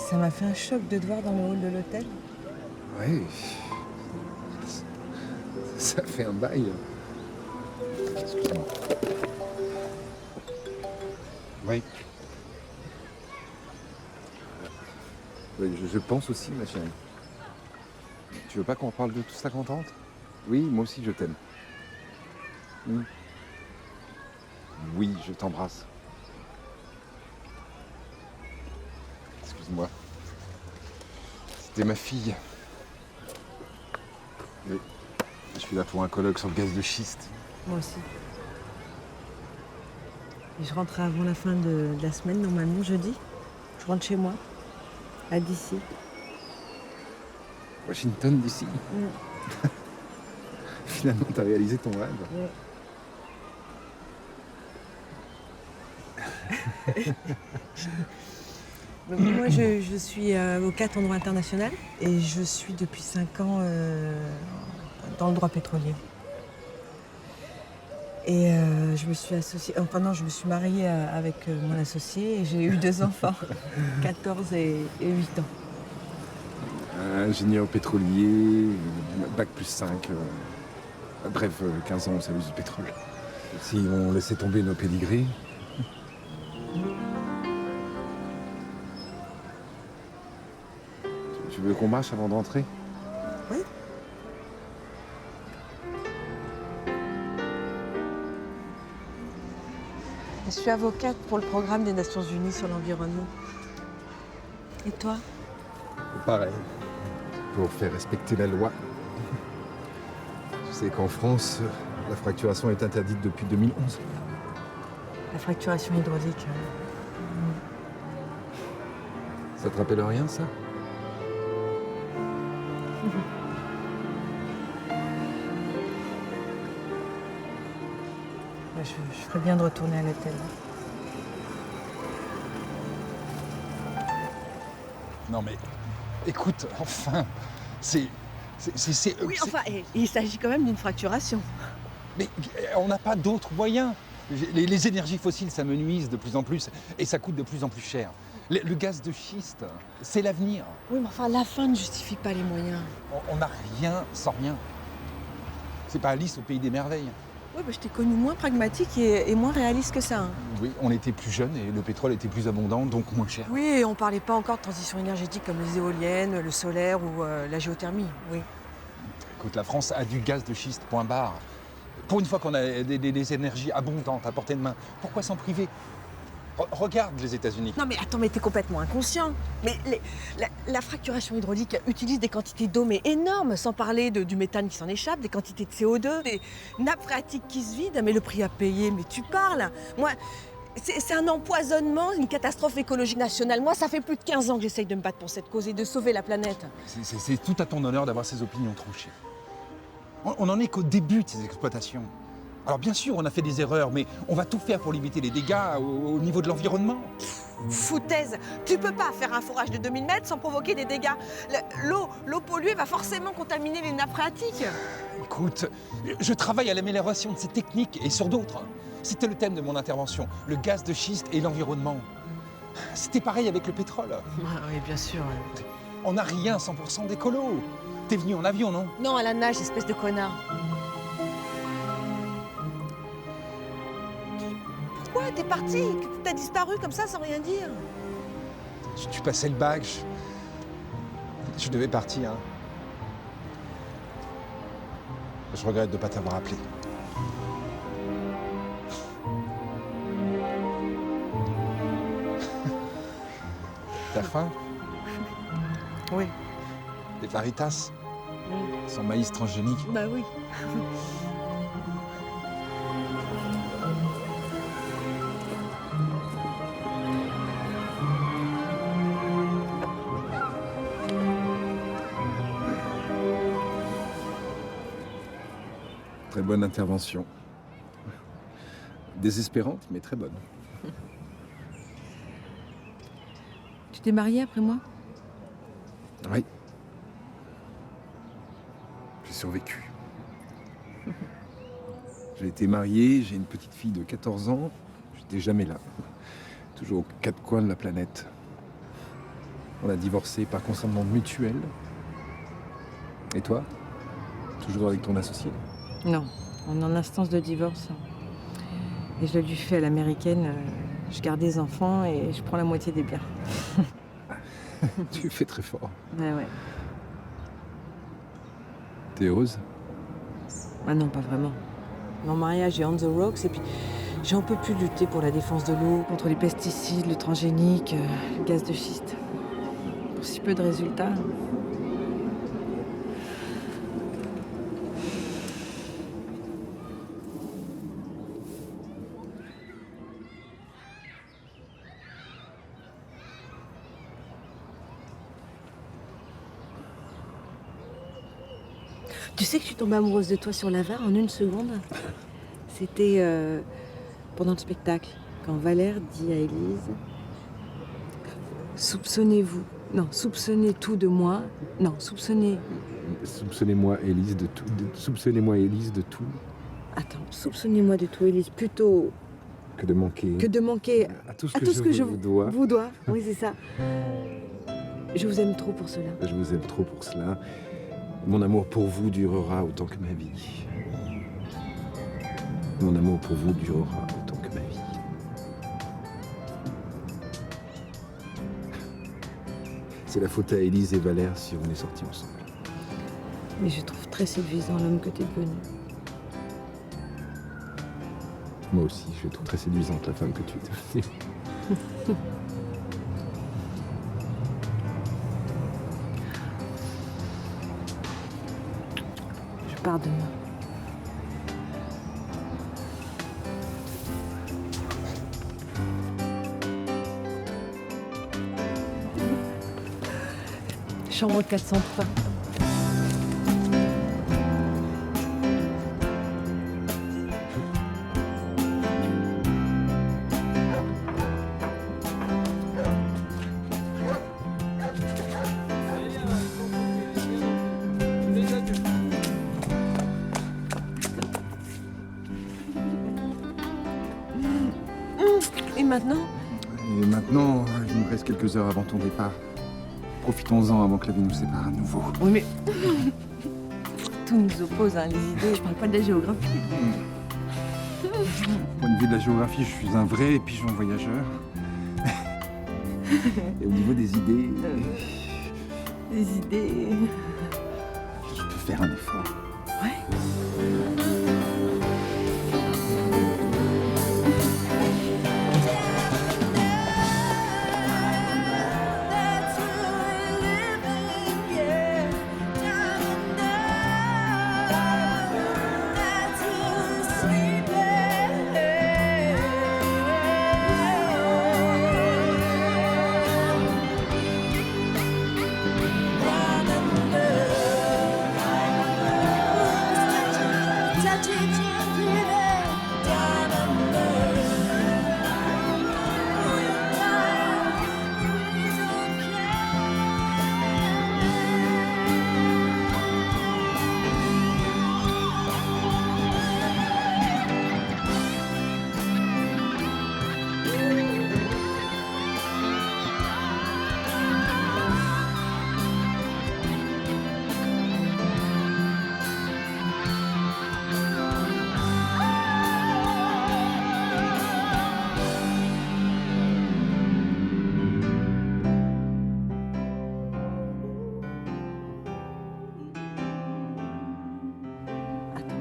Ça m'a fait un choc de te voir dans le hall de l'hôtel. Oui. Ça fait un bail. Excuse-moi. Oui. Oui, je pense aussi, ma chérie. Tu veux pas qu'on parle de tout ça quand t'entres? Oui, moi aussi je t'aime. Oui, je t'embrasse. Excuse-moi. C'était ma fille. Oui. Je suis là pour un colloque sur le gaz de schiste. Moi aussi. Et je rentre avant la fin de la semaine, normalement, jeudi. Je rentre chez moi, à d'ici. Washington, d'ici. Finalement, t'as réalisé ton rêve. Ouais. Donc, moi, je suis avocate en droit international et je suis depuis 5 ans dans le droit pétrolier. Et je me suis associée, enfin non, je me suis mariée avec mon associé et j'ai eu 2 enfants, 14 et 8 ans. Ingénieur pétrolier, bac plus 5. Bref, 15 ans au service du pétrole. Si on laissait tomber nos pédigrés. Tu veux qu'on marche avant d'entrer? Oui. Je suis avocate pour le programme des Nations Unies sur l'environnement. Et toi? Pareil. Pour faire respecter la loi. Tu sais qu'en France, la fracturation est interdite depuis 2011. La fracturation hydraulique. Ça te rappelle rien, ça? Je ferais bien de retourner à l'hôtel. Non mais, écoute, enfin, c'est... Oui, enfin, il s'agit quand même d'une fracturation. Mais on n'a pas d'autres moyens. Les énergies fossiles, ça me nuise de plus en plus et ça coûte de plus en plus cher. Le gaz de schiste, c'est l'avenir. Oui, mais enfin, la fin ne justifie pas les moyens. On n'a rien sans rien. C'est pas Alice au pays des merveilles. Oui, bah, je t'ai connu moins pragmatique et moins réaliste que ça. Hein. Oui, on était plus jeunes et le pétrole était plus abondant, donc moins cher. Oui, et on parlait pas encore de transition énergétique comme les éoliennes, le solaire ou la géothermie. Oui. Écoute, la France a du gaz de schiste, point barre. Pour une fois qu'on a des énergies abondantes à portée de main, pourquoi s'en priver? Regarde les États-Unis. Non mais attends, mais t'es complètement inconscient. Mais la fracturation hydraulique utilise des quantités d'eau mais énormes, sans parler du méthane qui s'en échappe, des quantités de CO2, des nappes phréatiques qui se vident. Mais le prix à payer, mais tu parles. Moi, c'est un empoisonnement, une catastrophe écologique nationale. Moi, ça fait plus de 15 ans que j'essaye de me battre pour cette cause et de sauver la planète. C'est tout à ton honneur d'avoir ces opinions tranchées. On n'en est qu'au début de ces exploitations. Alors bien sûr, on a fait des erreurs, mais on va tout faire pour limiter les dégâts au niveau de l'environnement. Foutaise. Tu peux pas faire un forage de 2000 mètres sans provoquer des dégâts. L'eau polluée va forcément contaminer les nappes phréatiques. Écoute, je travaille à l'amélioration de ces techniques et sur d'autres. C'était le thème de mon intervention, le gaz de schiste et l'environnement. C'était pareil avec le pétrole. Ah, oui, bien sûr. On n'a rien 100% d'écolo. T'es venu en avion, non? Non, à la nage, espèce de connard. Pourquoi t'es parti? T'as disparu comme ça sans rien dire? Tu passais le bac, je devais partir. Je regrette de ne pas t'avoir appelé. T'as faim? Oui. Des faritas? Son maïs transgénique? Bah oui. très bonne intervention. Désespérante, mais très bonne. Tu t'es mariée après moi? Oui. J'ai survécu. J'ai été marié, j'ai une petite fille de 14 ans. J'étais jamais là. Toujours aux quatre coins de la planète. On a divorcé par consentement mutuel. Et toi? Toujours avec ton associé? Non, on est en instance de divorce. Et je lui fais à l'américaine. Je garde des enfants et je prends la moitié des biens. Tu fais très fort. Ouais. T'es heureuse? Ah non, pas vraiment. Mon mariage est on the rocks et puis j'en peux plus lutter pour la défense de l'eau, contre les pesticides, le transgénique, le gaz de schiste. Pour si peu de résultats. Tu sais que je suis tombée amoureuse de toi sur l'Avare en une seconde. C'était pendant le spectacle, quand Valère dit à Élise « Soupçonnez-vous. Non, soupçonnez tout de moi. Non, soupçonnez... Soupçonnez-moi, Élise, de tout. Soupçonnez-moi, Élise, de tout. Attends, soupçonnez-moi de tout, Élise, plutôt Que de manquer. que de manquer À tout ce à que, tout ce que je vous dois. vous dois. Oui, c'est ça. Je vous aime trop pour cela. Je vous aime trop pour cela. Mon amour pour vous durera autant que ma vie. Mon amour pour vous durera autant que ma vie. C'est la faute à Élise et Valère si on est sortis ensemble. Mais je trouve très séduisant l'homme que t'es devenu. Moi aussi, je trouve très séduisante la femme que tu es devenue. Je pars demain. Chambre 403. Et maintenant? Et maintenant, il me reste quelques heures avant ton départ. Profitons-en avant que la vie nous sépare à nouveau. Oui, mais tout nous oppose, hein, les idées. Je parle pas de la géographie. Du point de vue de la géographie, je suis un vrai pigeon voyageur. Et au niveau des idées, Les idées. je peux faire un effort. Ouais.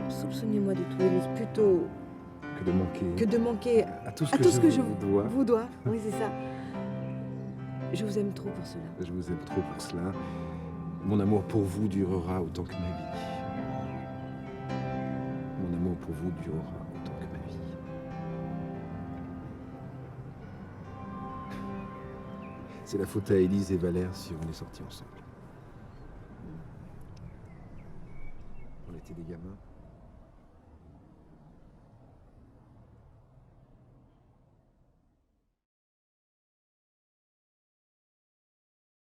Soupçonnez-moi de tout, Élise, plutôt Que de manquer. que de manquer À tout ce à que, tout ce que je vous dois. vous dois. Oui, c'est ça. Je vous aime trop pour cela. Je vous aime trop pour cela. Mon amour pour vous durera autant que ma vie. Mon amour pour vous durera autant que ma vie. C'est la faute à Élise et Valère si on est sortis ensemble. On était des gamins.